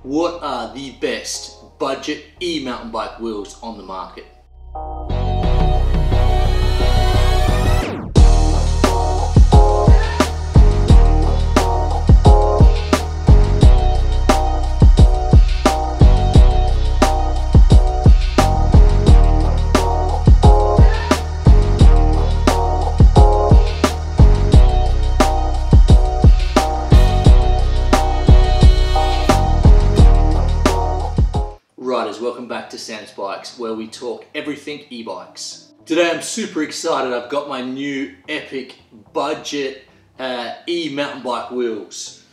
what are the best budget e-mountain bike wheels on the market? Welcome back to Sam's Bikes, where we talk everything e-bikes. Today I'm super excited. I've got my new Ebike budget e-mountain bike wheels.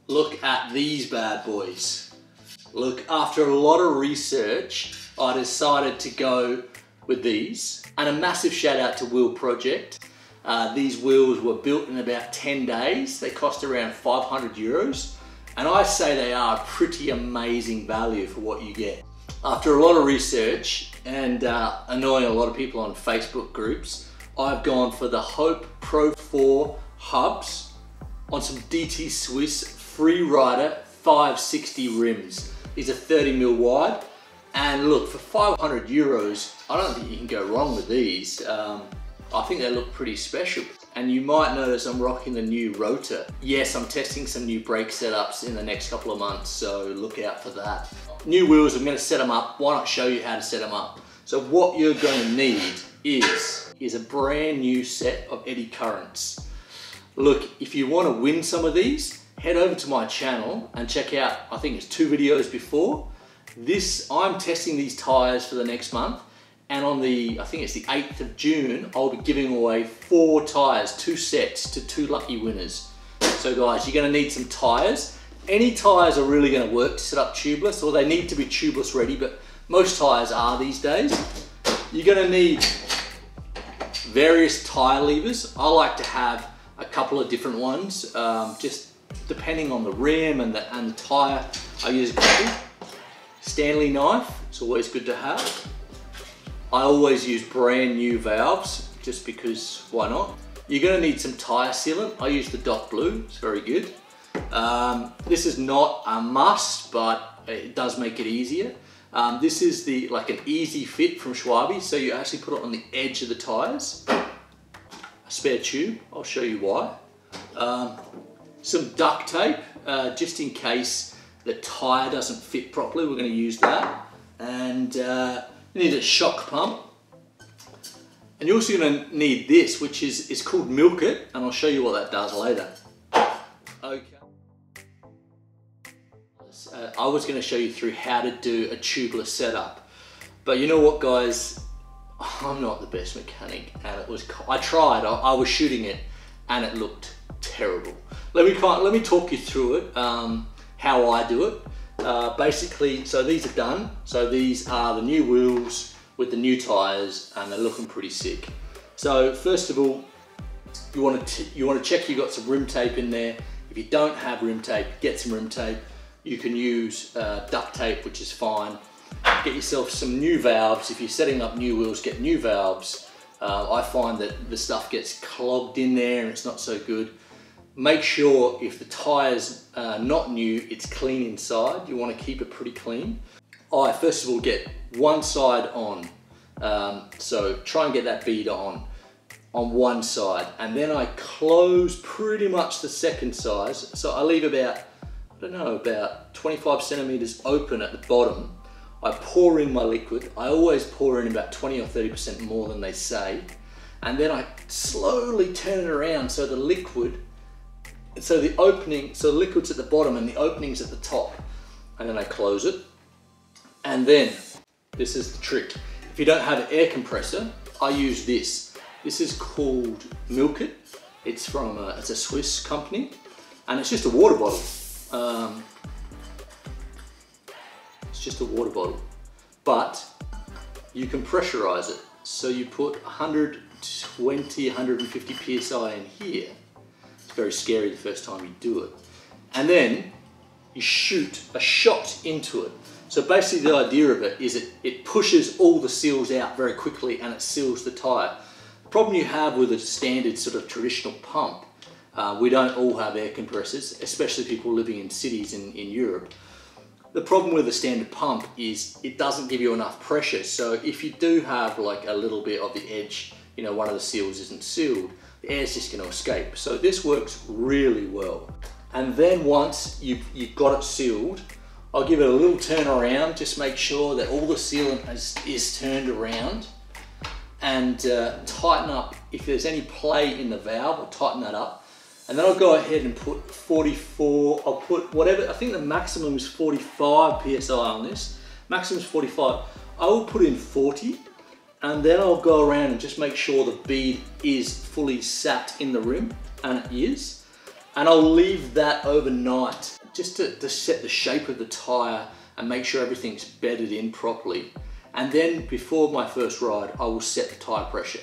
Look at these bad boys. Look, after a lot of research, I decided to go with these. And a massive shout out to Wheel Project. These wheels were built in about 10 days. They cost around 500 euros. And I say they are a pretty amazing value for what you get. After a lot of research and annoying a lot of people on Facebook groups, I've gone for the Hope Pro 4 hubs on some DT Swiss Freerider 560 rims. These are 30mm wide, and look, for 500 euros, I don't think you can go wrong with these. I think they look pretty special. And you might notice I'm rocking the new rotor. Yes, I'm testing some new brake setups in the next couple of months, so look out for that. New wheels, I'm gonna set them up. Why not show you how to set them up? So what you're gonna need is a brand new set of eddy currents. Look, if you wanna win some of these, head over to my channel and check out, I think it's 2 videos before. I'm testing these tires for the next month. And on I think it's the 8th of June, I'll be giving away 4 tires, 2 sets to 2 lucky winners. So guys, you're gonna need some tires. Any tires are really gonna work to set up tubeless, or they need to be tubeless ready, but most tires are these days. You're gonna need various tire levers. I like to have a couple of different ones, just depending on the rim and the tire. I use a couple. Stanley knife, it's always good to have. I always use brand new valves, just because why not? You're gonna need some tire sealant. I use the Dot Blue, it's very good. This is not a must, but it does make it easier. This is like an easy fit from Schwabe, so you actually put it on the edge of the tires. A spare tube, I'll show you why. Some duct tape, just in case the tire doesn't fit properly, we're gonna use that. And you need a shock pump, and you're also going to need this, which is called Milk It, and I'll show you what that does later. Okay. I was going to show you through how to do a tubeless setup, but you know what, guys? I'm not the best mechanic, and I tried. I was shooting it, and it looked terrible. Let me talk you through it. How I do it. Basically, so these are done. So these are the new wheels with the new tires, and they're looking pretty sick. So first of all, you want to check you got some rim tape in there. If you don't have rim tape, get some rim tape. You can use duct tape, which is fine. Get yourself some new valves. If you're setting up new wheels, get new valves. I find that the stuff gets clogged in there and it's not so good. Make sure if the tire's not new, it's clean inside. You want to keep it pretty clean. I first of all get one side on. So try and get that bead on one side. And then I close pretty much the second side. So I leave about, I don't know, about 25 centimeters open at the bottom. I pour in my liquid. I always pour in about 20 or 30% more than they say. And then I slowly turn it around so the liquid, so the liquid's at the bottom and the opening's at the top. And then I close it. And then, this is the trick. If you don't have an air compressor, I use this. This is called Milk It. It's a Swiss company. And it's just a water bottle. It's just a water bottle. But you can pressurize it. So you put 120, 150 PSI in here. Very scary the first time you do it. And then you shoot a shot into it. So basically the idea of it is it pushes all the seals out very quickly and it seals the tire. The problem you have with a standard sort of traditional pump, we don't all have air compressors, especially people living in cities in Europe. The problem with a standard pump is it doesn't give you enough pressure. So if you do have like a little bit of the edge, you know, one of the seals isn't sealed, the air's just going to escape. So this works really well. And then once you've got it sealed, I'll give it a little turn around, just make sure that all the sealant is turned around, and tighten up if there's any play in the valve. I'll tighten that up, and then I'll go ahead and put 44, I'll put whatever, I think the maximum is 45 PSI on this, maximum is 45. I will put in 40, and then I'll go around and just make sure the bead is fully sat in the rim, and it is. And I'll leave that overnight just to set the shape of the tire and make sure everything's bedded in properly. And then before my first ride, I will set the tire pressure.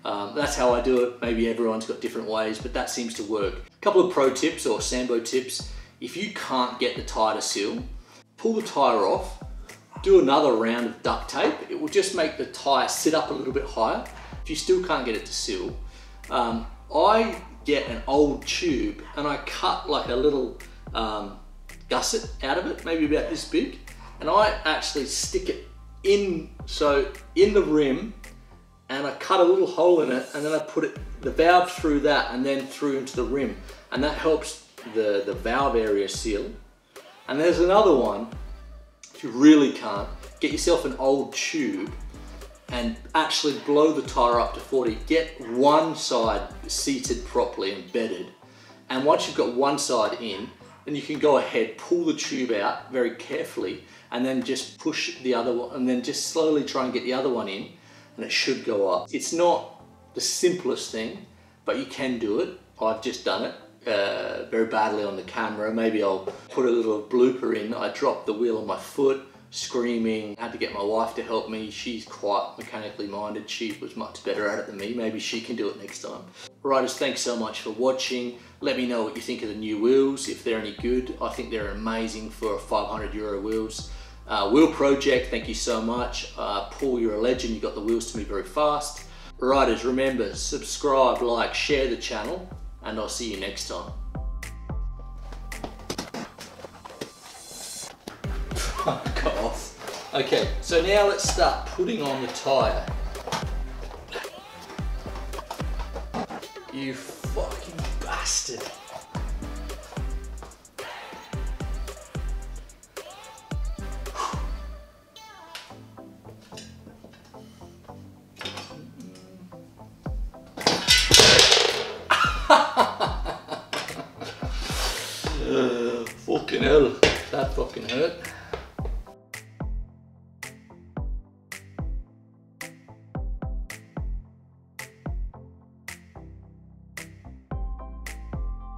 That's how I do it. Maybe everyone's got different ways, but that seems to work. A couple of pro tips or Sambo tips. If you can't get the tire to seal, pull the tire off, do another round of duct tape. It will just make the tire sit up a little bit higher. If you still can't get it to seal, I get an old tube and I cut like a little gusset out of it, maybe about this big, and I actually stick it in the rim, and I cut a little hole in it, and then I put the valve through that and then through into the rim, and that helps the valve area seal. And there's another one, if you really can't, get yourself an old tube and actually blow the tire up to 40. Get one side seated properly and bedded. And once you've got one side in, then you can go ahead, pull the tube out very carefully, and then just push the other one, and then just slowly try and get the other one in, and it should go up. It's not the simplest thing, but you can do it. I've just done it very badly on the camera. Maybe I'll put a little blooper in. I dropped the wheel on my foot, screaming. I had to get my wife to help me. She's quite mechanically minded. She was much better at it than me. Maybe she can do it next time. Riders, thanks so much for watching. Let me know what you think of the new wheels, if they're any good. I think they're amazing for €500 wheels. Wheel Project, thank you so much. Paul, you're a legend. You got the wheels to me very fast. Riders, remember, subscribe, like, share the channel, and I'll see you next time. Cut off. Okay, so now let's start putting on the tire. You fucking bastard. Fucking hell, that fucking hurt.